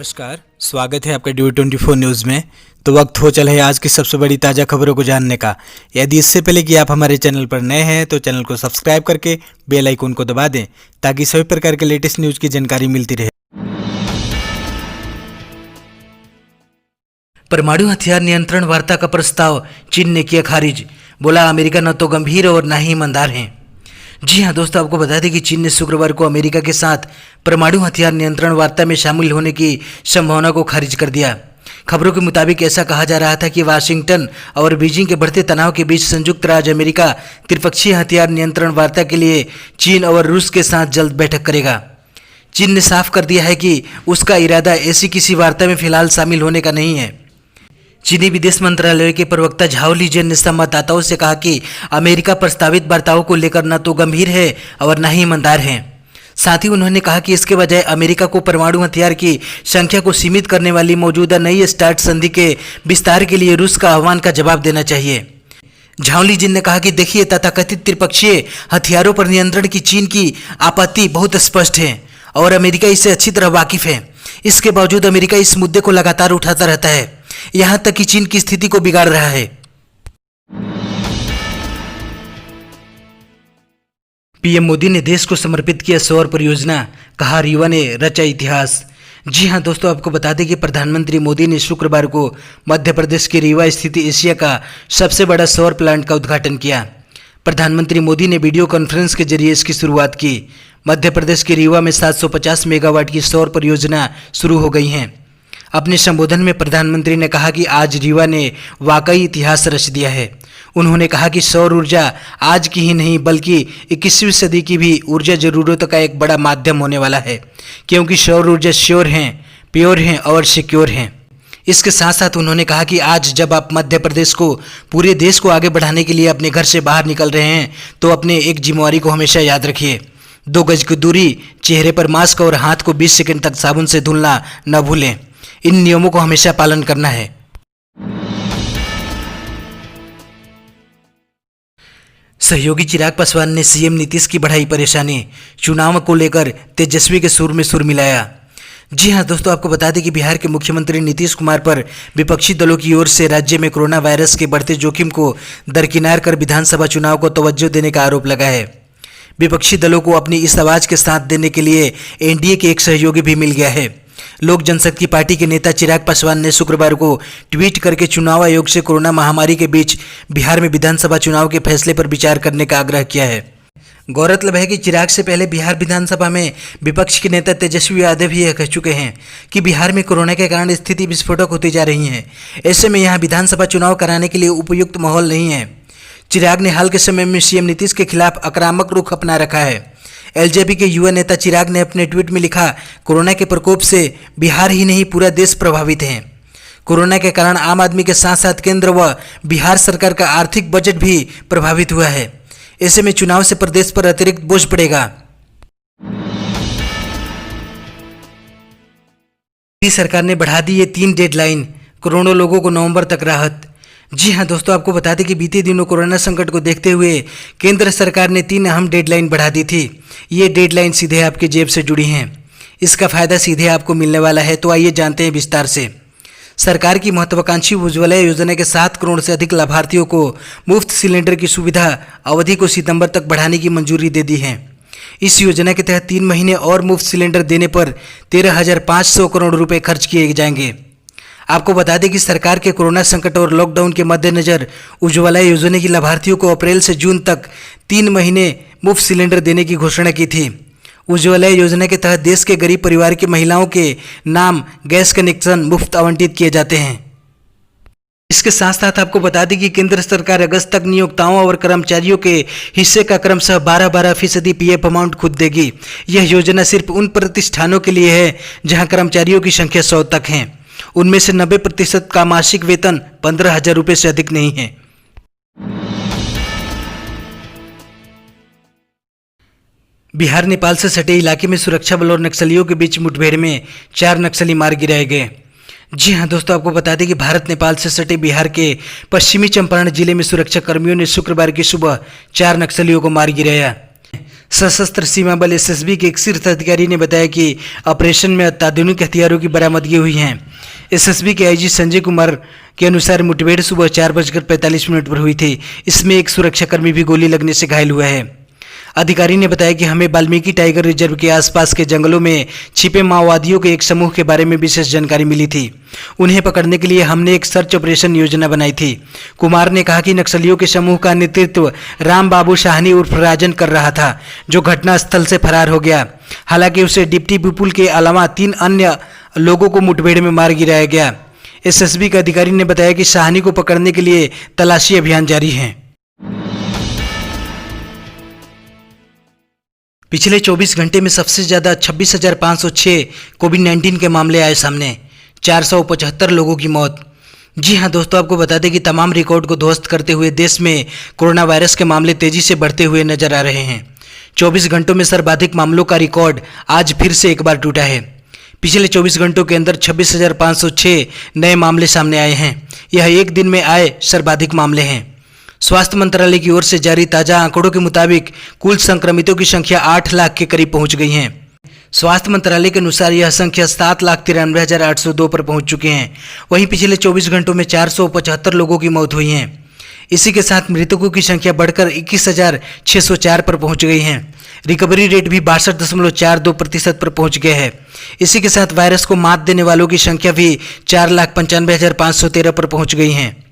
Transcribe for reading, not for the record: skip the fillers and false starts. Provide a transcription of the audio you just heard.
नमस्कार, स्वागत है आपका DU24 न्यूज़ में। तो वक्त हो चला है आज की सबसे बड़ी ताज़ा खबरों को जानने का। यदि इससे पहले कि आप हमारे चैनल पर नए हैं तो चैनल को सब्सक्राइब करके बेल आइकन को दबा दें ताकि सभी प्रकार के लेटेस्ट न्यूज़ की जानकारी मिलती रहे। परमाणु हथियार नियंत्रण वार्ता का प्रस्ताव चीन ने किया खारिज। बोला अमेरिका न तो गंभीर और न ही ईमानदार है। जी हां दोस्तों, आपको बता दें कि चीन ने शुक्रवार को अमेरिका के साथ परमाणु हथियार नियंत्रण वार्ता में शामिल होने की संभावना को खारिज कर दिया। खबरों के मुताबिक ऐसा कहा जा रहा था कि वाशिंगटन और बीजिंग के बढ़ते तनाव के बीच संयुक्त राज्य अमेरिका त्रिपक्षीय हथियार नियंत्रण वार्ता के लिए चीन और रूस के साथ जल्द बैठक करेगा। चीन ने साफ कर दिया है कि उसका इरादा ऐसी किसी वार्ता में फिलहाल शामिल होने का नहीं है। चीनी विदेश मंत्रालय के प्रवक्ता झाओ लिजियन ने संवाददाताओं से कहा कि अमेरिका प्रस्तावित वार्ताओं को लेकर न तो गंभीर है और न ही ईमानदार है। साथ ही उन्होंने कहा कि इसके बजाय अमेरिका को परमाणु हथियार की संख्या को सीमित करने वाली मौजूदा नई स्टार्ट संधि के विस्तार के लिए रूस का आह्वान का जवाब देना चाहिए। झाओ लिजियन ने कहा कि देखिए, तथाकथित त्रिपक्षीय हथियारों पर नियंत्रण की चीन की आपत्ति बहुत स्पष्ट है और अमेरिका इससे अच्छी तरह वाकिफ है। इसके बावजूद अमेरिका इस मुद्दे को लगातार उठाता रहता है, यहां तक कि चीन की स्थिति को बिगाड़ रहा है। पीएम मोदी ने देश को समर्पित किया सौर परियोजना, कहा रीवा ने रचा इतिहास। जी हां दोस्तों, आपको बता दें कि प्रधानमंत्री मोदी ने शुक्रवार को मध्य प्रदेश के रीवा स्थित एशिया का सबसे बड़ा सौर प्लांट का उद्घाटन किया। प्रधानमंत्री मोदी ने वीडियो कॉन्फ्रेंस के जरिए इसकी शुरुआत की। मध्य प्रदेश के रीवा में 750 मेगावाट की सौर परियोजना शुरू हो गई हैं। अपने संबोधन में प्रधानमंत्री ने कहा कि आज रीवा ने वाकई इतिहास रच दिया है। उन्होंने कहा कि सौर ऊर्जा आज की ही नहीं बल्कि 21वीं सदी की भी ऊर्जा जरूरतों का एक बड़ा माध्यम होने वाला है, क्योंकि सौर ऊर्जा श्योर हैं, प्योर हैं और सिक्योर हैं। इसके साथ साथ उन्होंने कहा कि आज जब आप मध्य प्रदेश को, पूरे देश को आगे बढ़ाने के लिए अपने घर से बाहर निकल रहे हैं तो अपने एक जिम्मेवारी को हमेशा याद रखिए। 2 गज की दूरी, चेहरे पर मास्क और हाथ को 20 सेकंड तक साबुन से धुलना न भूलें। इन नियमों को हमेशा पालन करना है। सहयोगी चिराग पासवान ने सीएम नीतीश की बढ़ाई परेशानी, चुनाव को लेकर तेजस्वी के सुर में सुर मिलाया। जी हां दोस्तों, आपको बता दें कि बिहार के मुख्यमंत्री नीतीश कुमार पर विपक्षी दलों की ओर से राज्य में कोरोना वायरस के बढ़ते जोखिम को दरकिनार कर विधानसभा चुनाव को तवज्जो देने का आरोप लगा है। विपक्षी दलों को अपनी इस आवाज के साथ देने के लिए एनडीए के एक सहयोगी भी मिल गया है। लोक जनशक्ति पार्टी के नेता चिराग पासवान ने शुक्रवार को ट्वीट करके चुनाव आयोग से कोरोना महामारी के बीच बिहार में विधानसभा चुनाव के फैसले पर विचार करने का आग्रह किया है। गौरतलब है कि चिराग से पहले बिहार विधानसभा में विपक्ष के नेता तेजस्वी यादव भी यह कह चुके हैं कि बिहार में कोरोना के कारण स्थिति विस्फोटक होती जा रही है। ऐसे में यहाँ विधानसभा चुनाव कराने के लिए उपयुक्त माहौल नहीं है। चिराग ने हाल के समय में सीएम नीतीश के खिलाफ आक्रामक रुख अपना रखा है। एलजेपी के युवा नेता चिराग ने अपने ट्वीट में लिखा, कोरोना के प्रकोप से बिहार ही नहीं पूरा देश प्रभावित है। कोरोना के कारण आम आदमी के साथ साथ केंद्र व बिहार सरकार का आर्थिक बजट भी प्रभावित हुआ है। ऐसे में चुनाव से प्रदेश पर अतिरिक्त बोझ पड़ेगा। सरकार ने बढ़ा दी ये 3 डेडलाइन, करोड़ों लोगों को नवंबर तक राहत। जी हां दोस्तों, आपको बता दें कि बीते दिनों कोरोना संकट को देखते हुए केंद्र सरकार ने 3 अहम डेडलाइन बढ़ा दी थी। ये डेडलाइन सीधे आपके जेब से जुड़ी हैं। इसका फायदा सीधे आपको मिलने वाला है। तो आइए जानते हैं विस्तार से। सरकार की महत्वाकांक्षी उज्ज्वला योजना के 7 करोड़ से अधिक लाभार्थियों को मुफ्त सिलेंडर की सुविधा अवधि को सितंबर तक बढ़ाने की मंजूरी दे दी है। इस योजना के तहत 3 महीने और मुफ्त सिलेंडर देने पर 13,500 करोड़ रुपए खर्च किए जाएंगे। आपको बता दें कि सरकार के कोरोना संकट और लॉकडाउन के मद्देनजर उज्ज्वला योजना की लाभार्थियों को अप्रैल से जून तक 3 महीने मुफ्त सिलेंडर देने की घोषणा की थी। उज्ज्वला योजना के तहत देश के गरीब परिवार की महिलाओं के नाम गैस कनेक्शन मुफ्त आवंटित किए जाते हैं। इसके साथ साथ आपको बता दें कि केंद्र सरकार अगस्त तक नियोक्ताओं और कर्मचारियों के हिस्से का क्रमशः 12% पीएफ अमाउंट खुद देगी। यह योजना सिर्फ उन प्रतिष्ठानों के लिए है जहां कर्मचारियों की संख्या 100 तक है। उनमें से 90% का मासिक वेतन 15,000 रुपये से अधिक नहीं है। बिहार नेपाल से सटे इलाके में सुरक्षा बल और नक्सलियों के बीच मुठभेड़ में 4 नक्सली मार गिराए गए। जी हां दोस्तों, आपको बता दें कि भारत नेपाल से सटे बिहार के पश्चिमी चंपारण जिले में सुरक्षा कर्मियों ने शुक्रवार की सुबह 4 नक्सलियों को मार गिराया। सशस्त्र सीमा बल एसएसबी के एक शीर्ष अधिकारी ने बताया कि ऑपरेशन में अत्याधुनिक हथियारों की बरामदगी हुई है। एसएसबी के आईजी संजय कुमार के अनुसार मुठभेड़ सुबह 4:45 पर हुई थी। इसमें एक सुरक्षाकर्मी भी गोली लगने से घायल हुआ है। अधिकारी ने बताया कि हमें वाल्मीकि टाइगर रिजर्व के आसपास के जंगलों में छिपे माओवादियों के एक समूह के बारे में विशेष जानकारी मिली थी। उन्हें पकड़ने के लिए हमने एक सर्च ऑपरेशन योजना बनाई थी। कुमार ने कहा कि नक्सलियों के समूह का नेतृत्व राम बाबू शाहनी उर्फ राजन कर रहा था, जो घटनास्थल से फरार हो गया। हालांकि उसे डिप्टी विपुल के अलावा 3 अन्य लोगों को मुठभेड़ में मार गिराया गया। एसएसबी के अधिकारी ने बताया कि शाहनी को पकड़ने के लिए तलाशी अभियान जारी है। पिछले 24 घंटे में सबसे ज़्यादा 26,506 कोविड-19 के मामले आए सामने, 475 लोगों की मौत। जी हां दोस्तों, आपको बता दें कि तमाम रिकॉर्ड को ध्वस्त करते हुए देश में कोरोना वायरस के मामले तेजी से बढ़ते हुए नजर आ रहे हैं। 24 घंटों में सर्वाधिक मामलों का रिकॉर्ड आज फिर से एक बार टूटा है। पिछले 24 घंटों के अंदर 26,506 नए मामले सामने आए हैं। यह एक दिन में आए सर्वाधिक मामले हैं। स्वास्थ्य मंत्रालय की ओर से जारी ताज़ा आंकड़ों के मुताबिक कुल संक्रमितों की संख्या 8 लाख के करीब पहुंच गई है। स्वास्थ्य मंत्रालय के अनुसार यह संख्या 7,93,802 पर पहुंच चुके हैं। वहीं पिछले 24 घंटों में 475 लोगों की मौत हुई है। इसी के साथ मृतकों की संख्या बढ़कर 21,604 पर पहुंच गई है। रिकवरी रेट भी 62.42% पर पहुंच गया है। इसी के साथ वायरस को मात देने वालों की संख्या भी 4,95,513 पर पहुंच गई है।